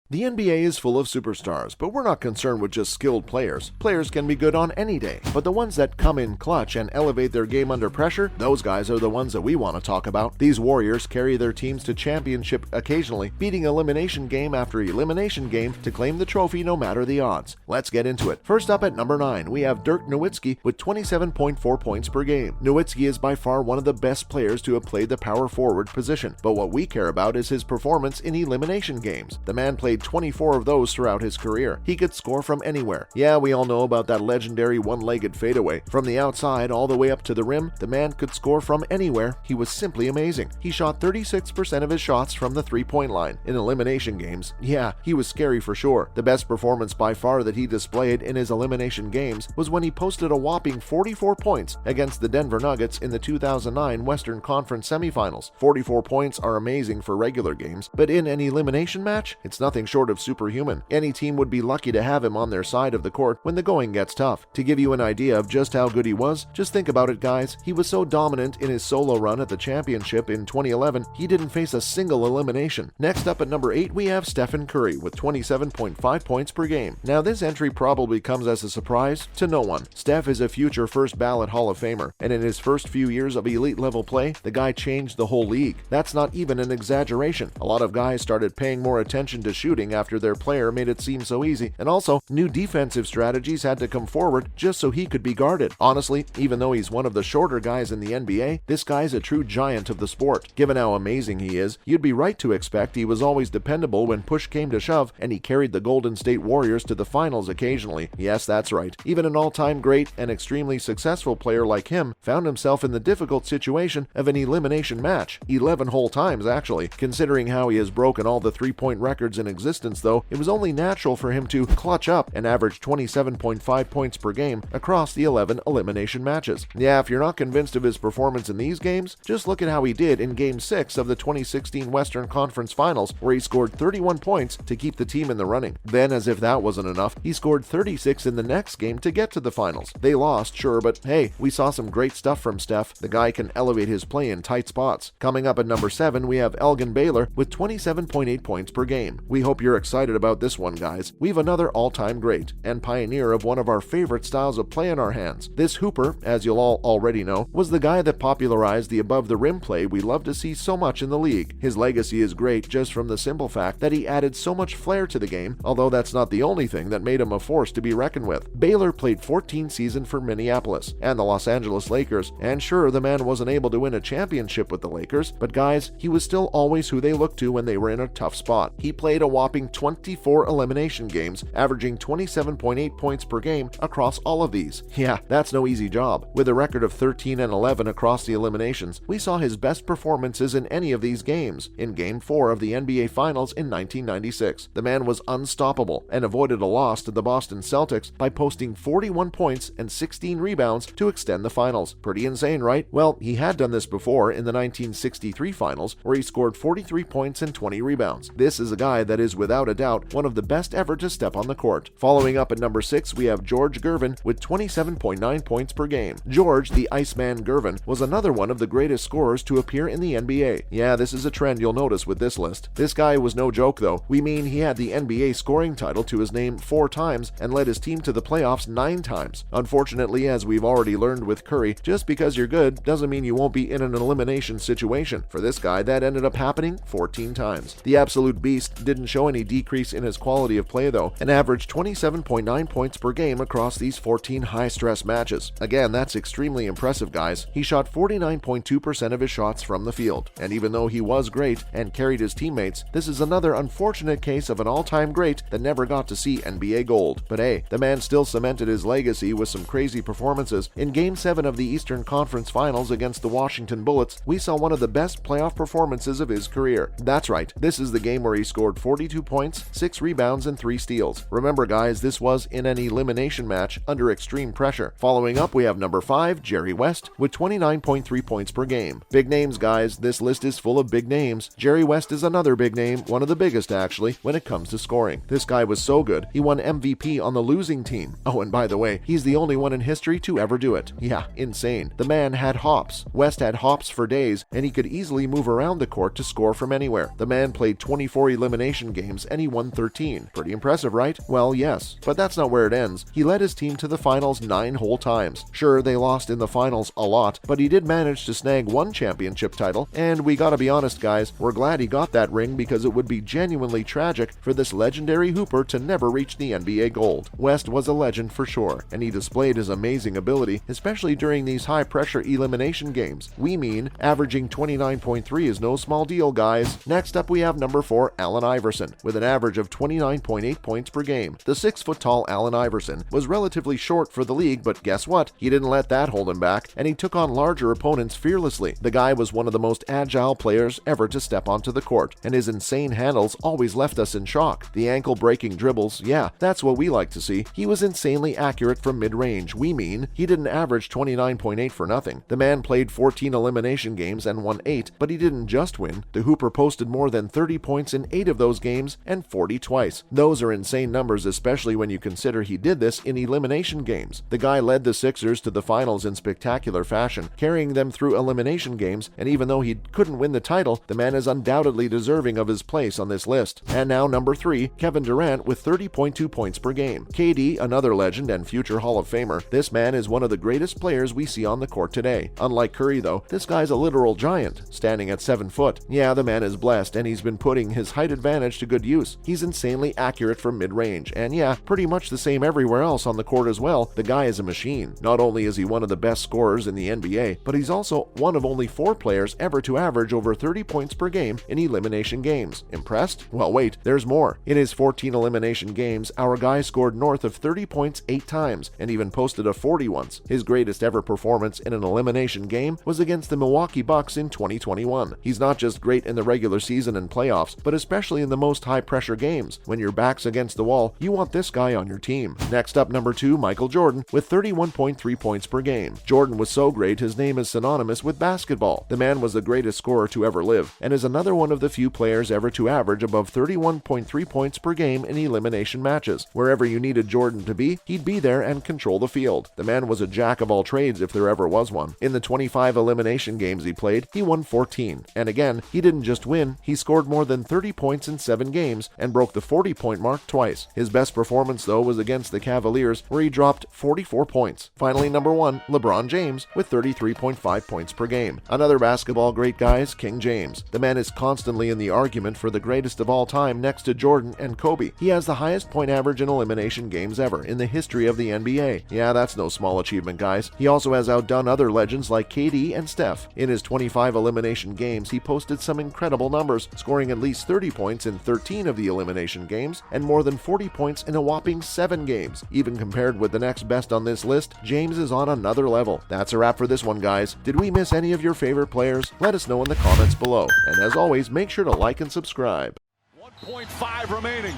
The NBA is full of superstars, but we're not concerned with just skilled players. Players can be good on any day, but the ones that come in clutch and elevate their game under pressure, those guys are the ones that we want to talk about. These warriors carry their teams to championship occasionally, beating elimination game after elimination game to claim the trophy no matter the odds. Let's get into it. First up at number 9, we have Dirk Nowitzki with 27.4 points per game. Nowitzki is by far one of the best players to have played the power forward position, but what we care about is his performance in elimination games. The man played 24 of those throughout his career. He could score from anywhere. Yeah, we all know about that legendary one-legged fadeaway. From the outside all the way up to the rim, the man could score from anywhere. He was simply amazing. He shot 36% of his shots from the three-point line. In elimination games, yeah, he was scary for sure. The best performance by far that he displayed in his elimination games was when he posted a whopping 44 points against the Denver Nuggets in the 2009 Western Conference semifinals. 44 points are amazing for regular games, but in an elimination match, it's nothing short of superhuman. Any team would be lucky to have him on their side of the court when the going gets tough. To give you an idea of just how good he was, just think about it, guys. He was so dominant in his solo run at the championship in 2011, he didn't face a single elimination. Next up at number 8, we have Stephen Curry with 27.5 points per game. Now this entry probably comes as a surprise to no one. Steph is a future first ballot Hall of Famer, and in his first few years of elite level play, the guy changed the whole league. That's not even an exaggeration. A lot of guys started paying more attention to shooting after their player made it seem so easy, and also new defensive strategies had to come forward just so he could be guarded. Honestly, even though he's one of the shorter guys in the NBA, this guy's a true giant of the sport. Given how amazing he is, you'd be right to expect he was always dependable when push came to shove, and he carried the Golden State Warriors to the finals occasionally. Yes, that's right. Even an all-time great and extremely successful player like him found himself in the difficult situation of an elimination match. 11 whole times, actually. Considering how he has broken all the three-point records in existence, though, it was only natural for him to clutch up and average 27.5 points per game across the 11 elimination matches. Yeah, if you're not convinced of his performance in these games, just look at how he did in Game 6 of the 2016 Western Conference Finals, where he scored 31 points to keep the team in the running. Then, as if that wasn't enough, he scored 36 in the next game to get to the finals. They lost, sure, but hey, we saw some great stuff from Steph. The guy can elevate his play in tight spots. Coming up at number 7, we have Elgin Baylor with 27.8 points per game. We hope you're excited about this one, guys. We've another all-time great and pioneer of one of our favorite styles of play in our hands. This hooper, as you'll all already know, was the guy that popularized the above-the-rim play we love to see so much in the league. His legacy is great just from the simple fact that he added so much flair to the game, although that's not the only thing that made him a force to be reckoned with. Baylor played 14 seasons for Minneapolis and the Los Angeles Lakers, and sure, the man wasn't able to win a championship with the Lakers, but guys, he was still always who they looked to when they were in a tough spot. He played a whopping 24 elimination games, averaging 27.8 points per game across all of these. Yeah, that's no easy job. With a record of 13 and 11 across the eliminations, we saw his best performances in any of these games. In Game 4 of the NBA Finals in 1996, the man was unstoppable and avoided a loss to the Boston Celtics by posting 41 points and 16 rebounds to extend the finals. Pretty insane, right? Well, he had done this before in the 1963 Finals, where he scored 43 points and 20 rebounds. This is a guy that is without a doubt one of the best ever to step on the court. Following up at number 6, we have George Gervin with 27.9 points per game. George, the Iceman Gervin, was another one of the greatest scorers to appear in the NBA. Yeah, this is a trend you'll notice with this list. This guy was no joke, though. We mean he had the NBA scoring title to his name 4 times and led his team to the playoffs 9 times. Unfortunately, as we've already learned with Curry, just because you're good doesn't mean you won't be in an elimination situation. For this guy, that ended up happening 14 times. The absolute beast didn't show any decrease in his quality of play, though, and averaged 27.9 points per game across these 14 high-stress matches. Again, that's extremely impressive, guys. He shot 49.2% of his shots from the field, and even though he was great and carried his teammates, this is another unfortunate case of an all-time great that never got to see NBA gold. But hey, the man still cemented his legacy with some crazy performances. In Game 7 of the Eastern Conference Finals against the Washington Bullets, we saw one of the best playoff performances of his career. That's right, this is the game where he scored 42 points, 6 rebounds, and 3 steals. Remember, guys, this was in an elimination match under extreme pressure. Following up, we have number 5, Jerry West, with 29.3 points per game. Big names, guys. This list is full of big names. Jerry West is another big name, one of the biggest actually, when it comes to scoring. This guy was so good, he won MVP on the losing team. Oh, and by the way, he's the only one in history to ever do it. Yeah, insane. The man had hops. West had hops for days, and he could easily move around the court to score from anywhere. The man played 24 elimination games and he won 13. Pretty impressive, right? Well, yes. But that's not where it ends. He led his team to the finals 9 whole times. Sure, they lost in the finals a lot, but he did manage to snag one championship title, and we gotta be honest, guys, we're glad he got that ring because it would be genuinely tragic for this legendary hooper to never reach the NBA Gold. West was a legend for sure, and he displayed his amazing ability, especially during these high-pressure elimination games. We mean, averaging 29.3 is no small deal, guys. Next up, we have number 4, Allen Iverson, with an average of 29.8 points per game. The 6-foot-tall Allen Iverson was relatively short for the league, but guess what? He didn't let that hold him back, and he took on larger opponents fearlessly. The guy was one of the most agile players ever to step onto the court, and his insane handles always left us in shock. The ankle-breaking dribbles, yeah, that's what we like to see. He was insanely accurate from mid-range. We mean, he didn't average 29.8 for nothing. The man played 14 elimination games and won 8, but he didn't just win. The hooper posted more than 30 points in 8 of those games and 40 twice. Those are insane numbers, especially when you consider he did this in elimination games. The guy led the Sixers to the finals in spectacular fashion, carrying them through elimination games, and even though he couldn't win the title, the man is undoubtedly deserving of his place on this list. And now number 3, Kevin Durant with 30.2 points per game. KD, another legend and future Hall of Famer, this man is one of the greatest players we see on the court today. Unlike Curry though, this guy's a literal giant, standing at 7 foot. Yeah, the man is blessed, and he's been putting his height advantage to good use. He's insanely accurate from mid-range, and yeah, pretty much the same everywhere else on the court as well. The guy is a machine. Not only is he one of the best scorers in the NBA, but he's also one of only 4 players ever to average over 30 points per game in elimination games. Impressed? Well, wait, there's more. In his 14 elimination games, our guy scored north of 30 points 8 times, and even posted a 40 once. His greatest ever performance in an elimination game was against the Milwaukee Bucks in 2021. He's not just great in the regular season and playoffs, but especially in the most high-pressure games. When your back's against the wall, you want this guy on your team. Next up, number 2, Michael Jordan, with 31.3 points per game. Jordan was so great, his name is synonymous with basketball. The man was the greatest scorer to ever live, and is another one of the few players ever to average above 31.3 points per game in elimination matches. Wherever you needed Jordan to be, he'd be there and control the field. The man was a jack of all trades if there ever was one. In the 25 elimination games he played, he won 14. And again, he didn't just win, he scored more than 30 points in 7 games and broke the 40-point mark twice. His best performance, though, was against the Cavaliers, where he dropped 44 points. Finally, number 1, LeBron James, with 33.5 points per game. Another basketball great, guys, King James. The man is constantly in the argument for the greatest of all time next to Jordan and Kobe. He has the highest point average in elimination games ever in the history of the NBA. Yeah, that's no small achievement, guys. He also has outdone other legends like KD and Steph. In his 25 elimination games, he posted some incredible numbers, scoring at least 30 points in 13 of the elimination games and more than 40 points in a whopping 7 games. Even compared with the next best on this list, James is on another level. That's a wrap for this one, guys. Did we miss any of your favorite players? Let us know in the comments below. And as always, make sure to like and subscribe. 1.5 remaining.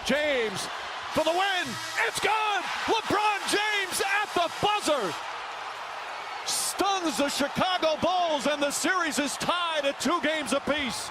James for the win. It's gone. LeBron James at the buzzer stuns the Chicago Bulls, and the series is tied at 2 games apiece.